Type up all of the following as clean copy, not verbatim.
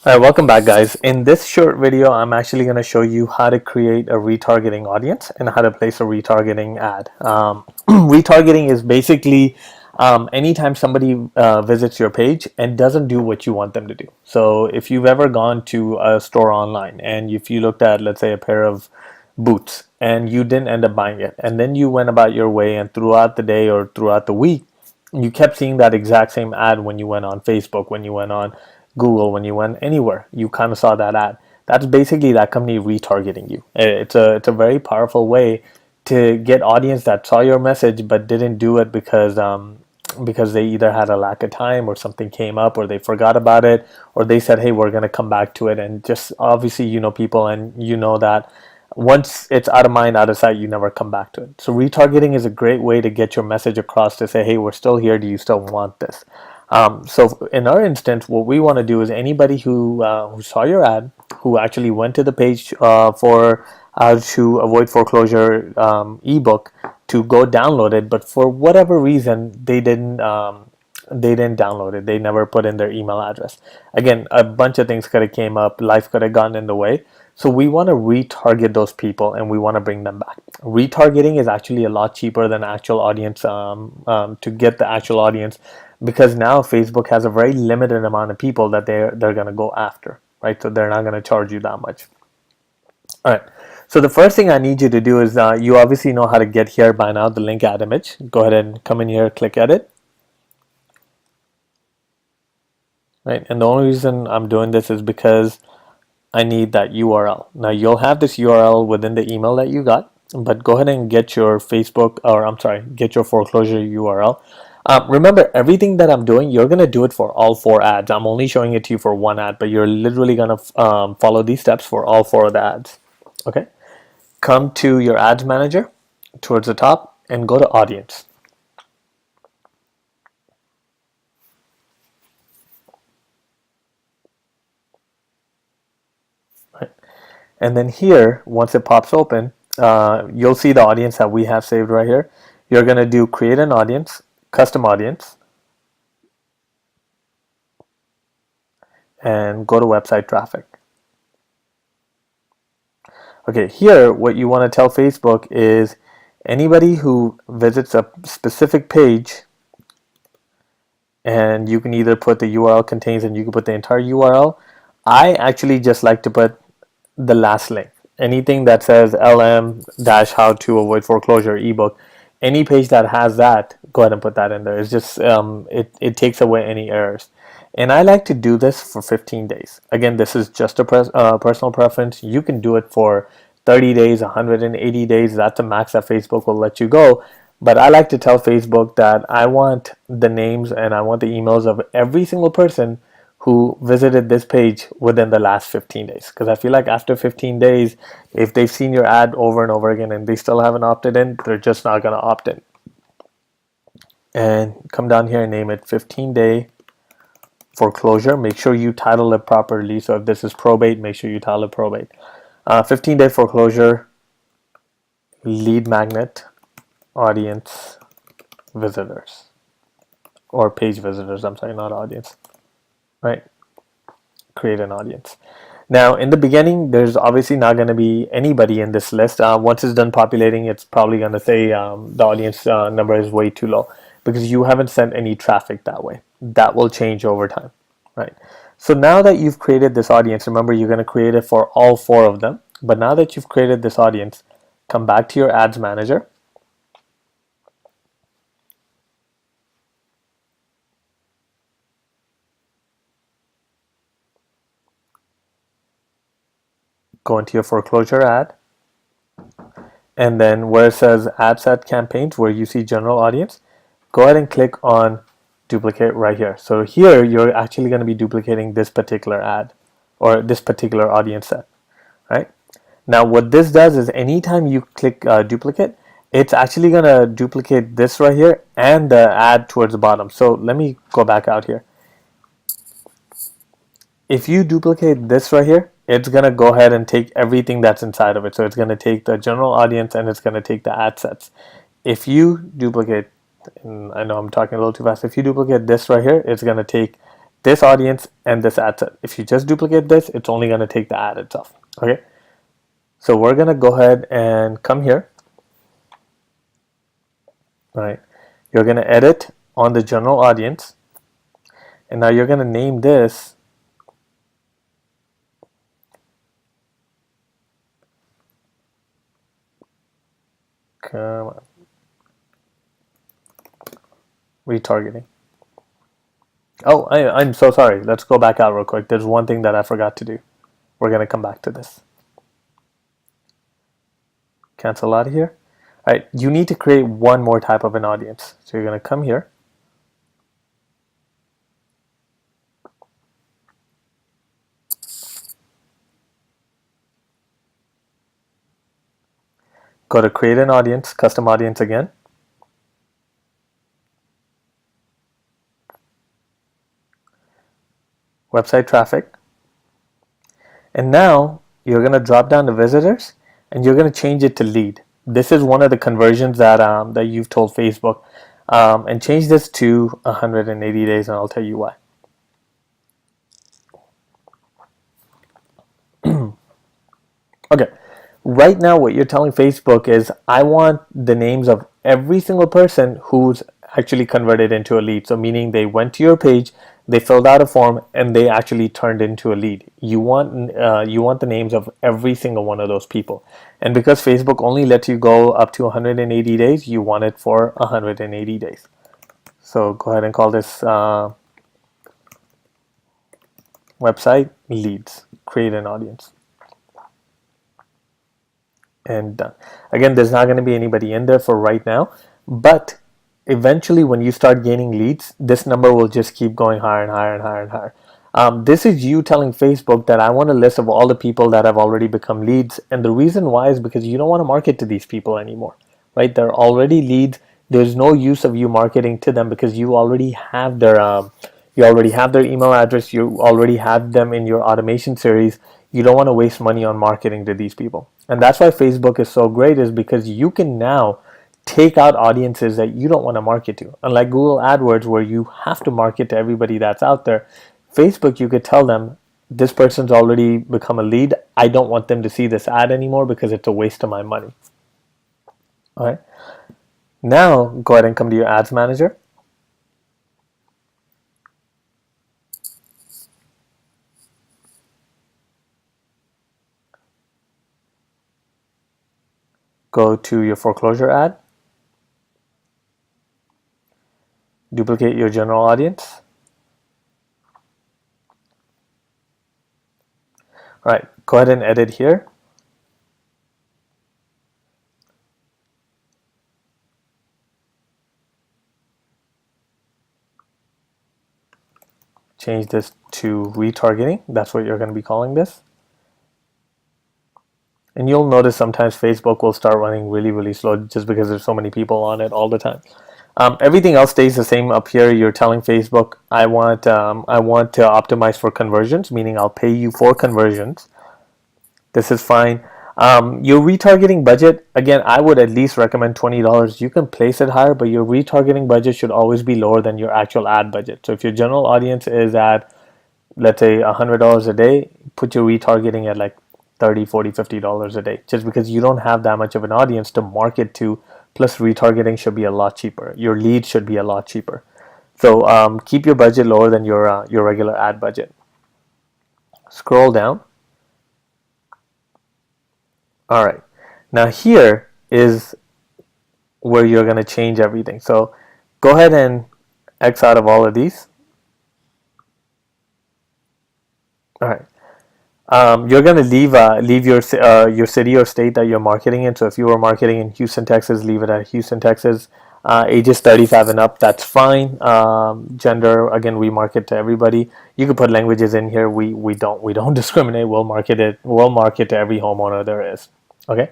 All right, welcome back, guys. In this short video, I'm actually going to show you how to create a retargeting audience and how to place a retargeting ad. Retargeting is basically anytime somebody visits your page and doesn't do what you want them to do. So if you've ever gone to a store online and if you looked at, let's say, a pair of boots and you didn't end up buying it, and then you went about your way and throughout the day or throughout the week, you kept seeing that exact same ad when you went on Facebook, when you went on Google, when you went anywhere, you kind of saw that ad. That's basically that company retargeting you. It's a very powerful way to get audience that saw your message but didn't do it because they either had a lack of time or something came up or they forgot about it or they said, hey, we're going to come back to it. And just obviously, you know, people, and you know that once it's out of mind, out of sight, you never come back to it. So retargeting is a great way to get your message across to say, hey, we're still here. Do you still want this? So in our instance, what we want to do is anybody who saw your ad, who actually went to the page for how to avoid foreclosure ebook to go download it, but for whatever reason they didn't download it. They never put in their email address. Again, a bunch of things could have came up. Life could have gotten in the way. So we want to retarget those people and we want to bring them back. Retargeting is actually a lot cheaper than actual audience to get the actual audience, because now Facebook has a very limited amount of people that they're going to go after, right? So they're not going to charge you that much. All right. So the first thing I need you to do is you obviously know how to get here by now, the link ad image. Go ahead and come in here, click edit. Right, and the only reason I'm doing this is because I need that URL. Now you'll have this URL within the email that you got, but go ahead and get your Facebook, or I'm sorry, get your foreclosure URL. Remember, everything that I'm doing, you're going to do it for all 4 ads. I'm only showing it to you for 1 ad, but you're literally going to follow these steps for all 4 of the ads. Okay, come to your ads manager towards the top and go to audience. Right. And then here, once it pops open, you'll see the audience that we have saved right here. You're going to do create an audience, custom audience, and go to website traffic. Okay, here what you want to tell Facebook is anybody who visits a specific page, and you can either put the URL contains and you can put the entire URL. I actually just like to put the last link. Anything that says LM dash how to avoid foreclosure ebook, any page that has that, go ahead and put that in there. It's just it takes away any errors. And I like to do this for 15 days. Again, this is just a personal preference. You can do it for 30 days, 180 days. That's the max that Facebook will let you go. But I like to tell Facebook that I want the names and I want the emails of every single person who visited this page within the last 15 days. Because I feel like after 15 days, if they've seen your ad over and over again and they still haven't opted in, they're just not going to opt in. And come down here and name it 15-day foreclosure. Make sure you title it properly. So if this is probate, make sure you title it probate. 15-day foreclosure lead magnet audience visitors, or page visitors. I'm sorry, not audience. Right? Create an audience. Now, in the beginning, there's obviously not going to be anybody in this list. Once it's done populating, it's probably going to say the audience number is way too low because you haven't sent any traffic that way. That will change over time, right? So now that you've created this audience, remember you're going to create it for all 4 of them. But now that you've created this audience, come back to your ads manager. Go into your foreclosure ad, and then where it says ad set campaigns, where you see general audience, go ahead and click on duplicate right here. So here you're actually going to be duplicating this particular ad or this particular audience set, right? Now what this does is anytime you click duplicate, it's actually going to duplicate this right here and the ad towards the bottom. So let me go back out here. If you duplicate this right here, it's going to go ahead and take everything that's inside of it. So it's going to take the general audience and it's going to take the ad sets. If you duplicate, and I know I'm talking a little too fast, if you duplicate this right here, it's going to take this audience and this ad set. If you just duplicate this, it's only going to take the ad itself. Okay, so we're going to go ahead and come here. All right, you're going to edit on the general audience, and now you're going to name this come on, retargeting. Oh, I'm so sorry. Let's go back out real quick. There's one thing that I forgot to do. We're going to come back to this. Cancel out of here. All right, you need to create one more type of an audience. So you're going to come here. Go to create an audience, custom audience again. Website traffic. And now you're going to drop down to visitors and you're going to change it to lead. This is one of the conversions that that you've told Facebook. And change this to 180 days, and I'll tell you why. Okay, right now what you're telling Facebook is, I want the names of every single person who's actually converted into a lead. So meaning they went to your page, they filled out a form, and they actually turned into a lead. You want the names of every single one of those people. And because Facebook only lets you go up to 180 days, you want it for 180 days. So go ahead and call this website leads. Create an audience. And done. Again, there's not going to be anybody in there for right now, but eventually when you start gaining leads, this number will just keep going higher and higher and higher and higher. This is you telling Facebook that I want a list of all the people that have already become leads. And the reason why is because you don't want to market to these people anymore, right? They're already leads. There's no use of you marketing to them because you already have their email address. You already have them in your automation series. You don't want to waste money on marketing to these people. And that's why Facebook is so great, is because you can now take out audiences that you don't want to market to. Unlike Google AdWords, where you have to market to everybody that's out there, Facebook, you could tell them, this person's already become a lead. I don't want them to see this ad anymore because it's a waste of my money. All right. Now, go ahead and come to your ads manager. Go to your foreclosure ad. Duplicate your general audience. All right, go ahead and edit here. Change this to retargeting. That's what you're going to be calling this. And you'll notice sometimes Facebook will start running really, really slow just because there's so many people on it all the time. Everything else stays the same up here. You're telling Facebook, I want to optimize for conversions, meaning I'll pay you for conversions. This is fine. Your retargeting budget, again, I would at least recommend $20. You can place it higher, but your retargeting budget should always be lower than your actual ad budget. So if your general audience is at, let's say, $100 a day, put your retargeting at like $30, $40, $50 a day, just because you don't have that much of an audience to market to. Plus, retargeting should be a lot cheaper. Your lead should be a lot cheaper. So keep your budget lower than your regular ad budget. Scroll down. All right. Now here is where you're going to change everything. So go ahead and X out of all of these. All right. You're going to leave your city or state that you're marketing in. So if you were marketing in Houston, Texas, leave it at Houston, Texas. Ages 35 and up, that's fine. Gender, again, we market to everybody. You could put languages in here. We don't discriminate. We'll market to every homeowner there is. Okay.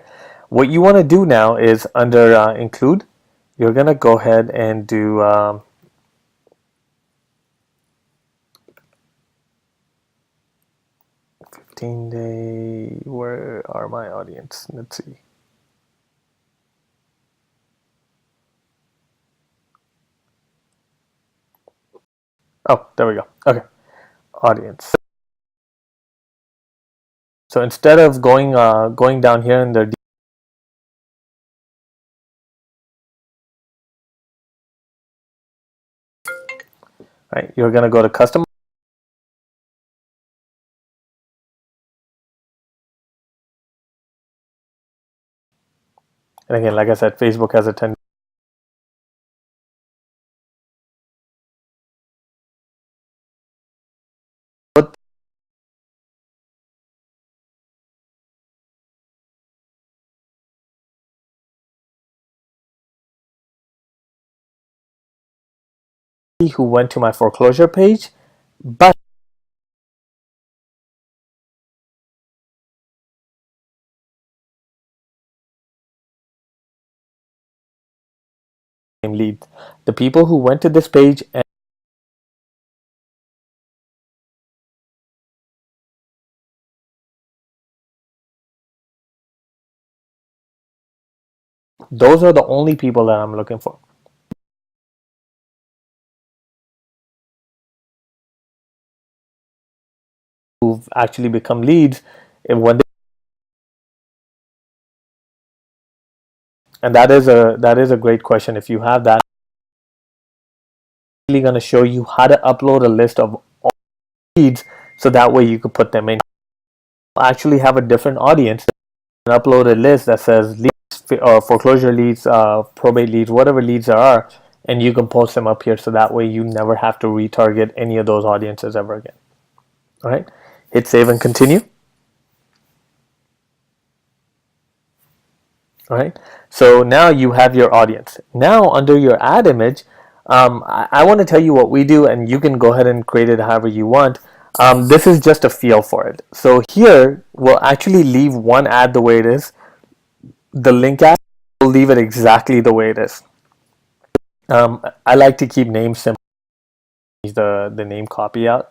What you want to do now is under include, you're going to go ahead and do 15-day, where are my audience? Let's see. Oh, there we go. Okay. audience. So instead of going down here in the right, you're going to go to custom. And again, like I said, Facebook has a tendency who went to my foreclosure page, but lead. The people who went to this page and those are the only people that I'm looking for. Who've actually become leads and when they, and that is a great question. If you have that, I'm really going to show you how to upload a list of all leads so that way you could put them in. You'll actually have a different audience and upload a list that says leads, foreclosure leads, probate leads, whatever leads there are, and you can post them up here so that way you never have to retarget any of those audiences ever again. All right, hit save and continue. All right, so now you have your audience. Now under your ad image, I want to tell you what we do, and you can go ahead and create it however you want. This is just a feel for it. So here we'll actually leave one ad the way it is. The link ad, we'll leave it exactly the way it is. I like to keep names simple. The name copy out.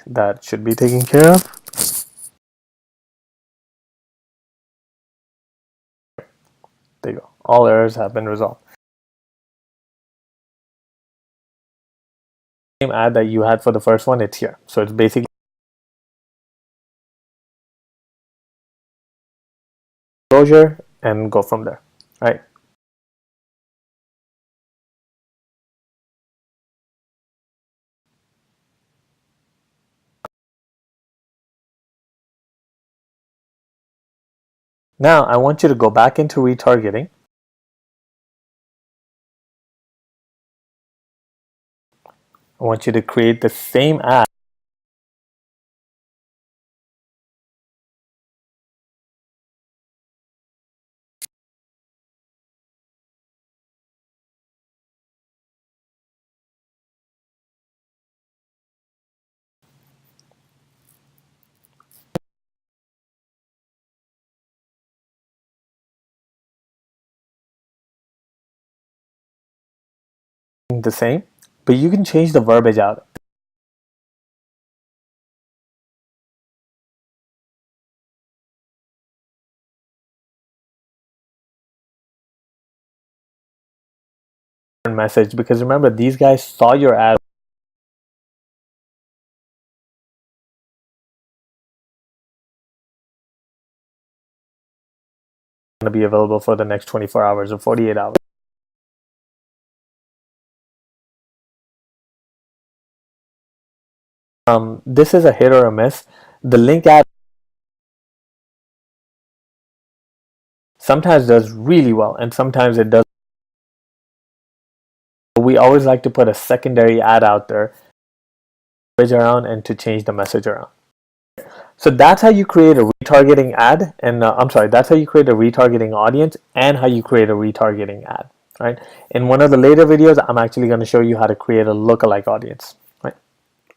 That should be taken care of. There you go. All errors have been resolved. Same ad that you had for the first one, it's here. So it's basically closure and go from there. All right. Now I want you to go back into retargeting. I want you to create the same ad. The same, but you can change the verbiage out. Message, because remember these guys saw your ad going to be available for the next 24 hours or 48 hours. This is a hit or a miss. The link ad sometimes does really well and sometimes it does. We always like to put a secondary ad out there around and to change the message around. So that's how you create a retargeting ad, and that's how you create a retargeting audience and how you create a retargeting ad. Right? In one of the later videos, I'm actually going to show you how to create a lookalike audience.